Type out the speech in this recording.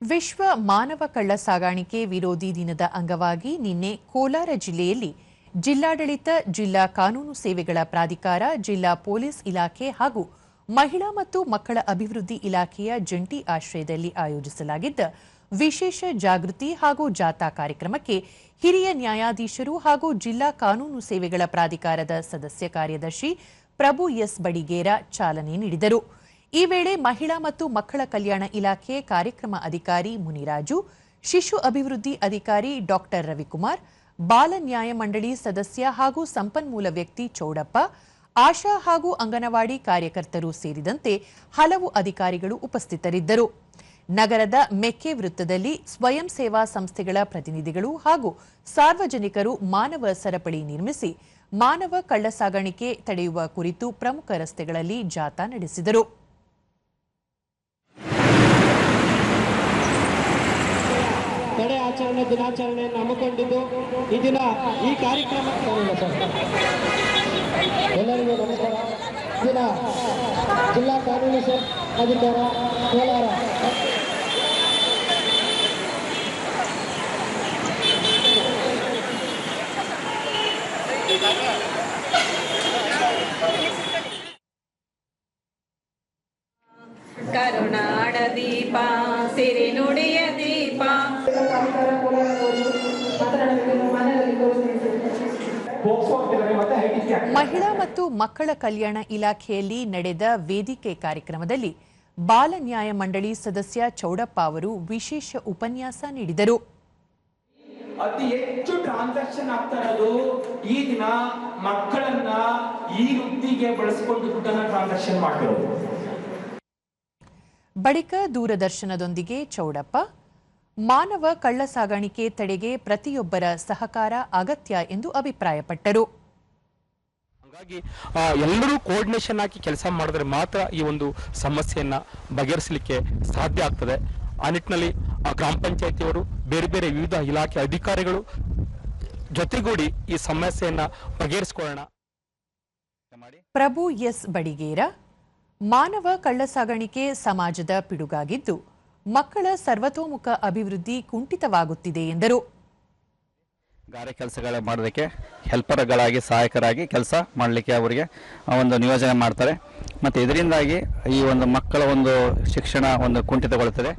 ವಿಶ್ವ ಮಾನವ ಕಳ್ಳ ಸಾಗಾಣಿಕೆ ವಿರೋಧಿ ದಿನದ ಅಂಗವಾಗಿ ನಿನ್ನೆ ಕೋಲಾರ ಜಿಲ್ಲೆಯಲ್ಲಿ ಜಿಲ್ಲಾಡಳಿತ, ಜಿಲ್ಲಾ ಕಾನೂನು ಸೇವೆಗಳ ಪ್ರಾಧಿಕಾರ, ಜಿಲ್ಲಾ ಪೊಲೀಸ್ ಇಲಾಖೆ ಹಾಗೂ ಮಹಿಳಾ ಮತ್ತು ಮಕ್ಕಳ ಅಭಿವೃದ್ಧಿ ಇಲಾಖೆಯ ಜಂಟಿ ಆಶ್ರಯದಲ್ಲಿ ಆಯೋಜಿಸಲಾಗಿದ್ದ ವಿಶೇಷ ಜಾಗೃತಿ ಹಾಗೂ ಜಾಥಾ ಕಾರ್ಯಕ್ರಮಕ್ಕೆ ಹಿರಿಯ ನ್ಯಾಯಾಧೀಶರು ಹಾಗೂ ಜಿಲ್ಲಾ ಕಾನೂನು ಸೇವೆಗಳ ಪ್ರಾಧಿಕಾರದ ಸದಸ್ಯ ಕಾರ್ಯದರ್ಶಿ ಪ್ರಭು ಎಸ್ ಬಡಿಗೇರ ಚಾಲನೆ ನೀಡಿದರು. ಈ ವೇಳೆ ಮಹಿಳಾ ಮತ್ತು ಮಕ್ಕಳ ಕಲ್ಯಾಣ ಇಲಾಖೆ ಕಾರ್ಯಕ್ರಮ ಅಧಿಕಾರಿ ಮುನಿರಾಜು, ಶಿಶು ಅಭಿವೃದ್ಧಿ ಅಧಿಕಾರಿ ಡಾ ರವಿಕುಮಾರ್, ಬಾಲ ನ್ಯಾಯ ಮಂಡಳಿ ಸದಸ್ಯ ಹಾಗೂ ಸಂಪನ್ಮೂಲ ವ್ಯಕ್ತಿ ಚೌಡಪ್ಪ, ಆಶಾ ಹಾಗೂ ಅಂಗನವಾಡಿ ಕಾರ್ಯಕರ್ತರು ಸೇರಿದಂತೆ ಹಲವು ಅಧಿಕಾರಿಗಳು ಉಪಸ್ಥಿತರಿದ್ದರು. ನಗರದ ಮೆಕ್ಕೆ ವೃತ್ತದಲ್ಲಿ ಸ್ವಯಂ ಸೇವಾ ಸಂಸ್ಥೆಗಳ ಪ್ರತಿನಿಧಿಗಳು ಹಾಗೂ ಸಾರ್ವಜನಿಕರು ಮಾನವ ಸರಪಳಿ ನಿರ್ಮಿಸಿ ಮಾನವ ಕಳ್ಳ ಸಾಗಾಣಿಕೆ ತಡೆಯುವ ಕುರಿತು ಪ್ರಮುಖ ರಸ್ತೆಗಳಲ್ಲಿ ಜಾಥಾ ನಡೆಸಿದರು. ತಡೆ ಆಚರಣೆ ದಿನಾಚರಣೆಯನ್ನು ಹಮ್ಮಿಕೊಂಡಿದ್ದು ಈ ದಿನ ಈ ಕಾರ್ಯಕ್ರಮ ಎಲ್ಲರಿಗೂ ನಮಸ್ಕಾರ. ದಿನ ಜಿಲ್ಲಾ ಕಾನೂನು ಅಧಿಕಾರ ಕೋಲಾರ ಕರುಣಾಡ ದೀಪ ಸಿರಿ ನುಡಿಯ ದೀಪ. ಮಹಿಳಾ ಮತ್ತು ಮಕ್ಕಳ ಕಲ್ಯಾಣ ಇಲಾಖೆಯಲ್ಲಿ ನಡೆದ ವೇದಿಕೆ ಕಾರ್ಯಕ್ರಮದಲ್ಲಿ ಬಾಲ ನ್ಯಾಯ ಮಂಡಳಿ ಸದಸ್ಯ ಚೌಡಪ್ಪ ಅವರು ವಿಶೇಷ ಉಪನ್ಯಾಸ ನೀಡಿದರು. ಅತಿ ಹೆಚ್ಚು ಟ್ರಾನ್ಸಾಕ್ಷನ್ ಆಗ್ತಾ ಇರೋದು ಈ ದಿನ ಮಕ್ಕಳನ್ನ ಈ ವೃತ್ತಿಗೆ ಬಳಸಿಕೊಂಡು ದುಡ್ಡನ್ನ ಟ್ರಾನ್ಸಾಕ್ಷನ್ ಮಾಡ್ತಿರೋದು. ಬಳಿಕ ದೂರದರ್ಶನದೊಂದಿಗೆ ಚೌಡಪ್ಪ ಮಾನವ ಕಳ್ಳ ಸಾಗಾಣಿಕೆ ತಡೆಗೆ ಪ್ರತಿಯೊಬ್ಬರ ಸಹಕಾರ ಅಗತ್ಯ ಎಂದು ಅಭಿಪ್ರಾಯಪಟ್ಟರು. ಹಾಗಾಗಿ ಎಲ್ಲರೂ ಕೋಆರ್ಡಿನೇಷನ್ ಹಾಕಿ ಕೆಲಸ ಮಾಡಿದ್ರೆ ಮಾತ್ರ ಈ ಒಂದು ಸಮಸ್ಯೆಯನ್ನ ಬಗೆಹರಿಸಲಿಕ್ಕೆ ಸಾಧ್ಯ ಆಗ್ತದೆ. ಆ ನಿಟ್ಟಿನಲ್ಲಿ ಗ್ರಾಮ ಪಂಚಾಯತಿಯವರು, ಬೇರೆ ಬೇರೆ ವಿವಿಧ ಇಲಾಖೆ ಅಧಿಕಾರಿಗಳು ಜೊತೆಗೂಡಿ ಈ ಸಮಸ್ಯೆಯನ್ನ ಬಗೆಹರಿಸಿಕೊಳ್ಳೋಣ. ಪ್ರಭು ಎಸ್ ಬಡಿಗೇರ, ಮಾನವ ಕಳ್ಳ ಸಾಗಾಣಿಕೆ ಸಮಾಜದ ಪಿಡುಗಾಗಿದ್ದು ಮಕ್ಕಳ ಸರ್ವತೋಮುಖ ಅಭಿವೃದ್ಧಿ ಕುಂಠಿತವಾಗುತ್ತಿದೆ ಎಂದರು. ಗಾರೆ ಕೆಲಸಗಳ ಮಾಡೋದಕ್ಕೆ ಹೆಲ್ಪರ್ಗಳಾಗಿ, ಸಹಾಯಕರಾಗಿ ಕೆಲಸ ಮಾಡಲಿಕ್ಕೆ ಅವರಿಗೆ ಒಂದು ನಿಯೋಜನೆ ಮಾಡ್ತಾರೆ. ಮತ್ತು ಇದರಿಂದಾಗಿ ಈ ಒಂದು ಮಕ್ಕಳ ಒಂದು ಶಿಕ್ಷಣ ಒಂದು ಕುಂಠಿತಗೊಳ್ಳುತ್ತದೆ.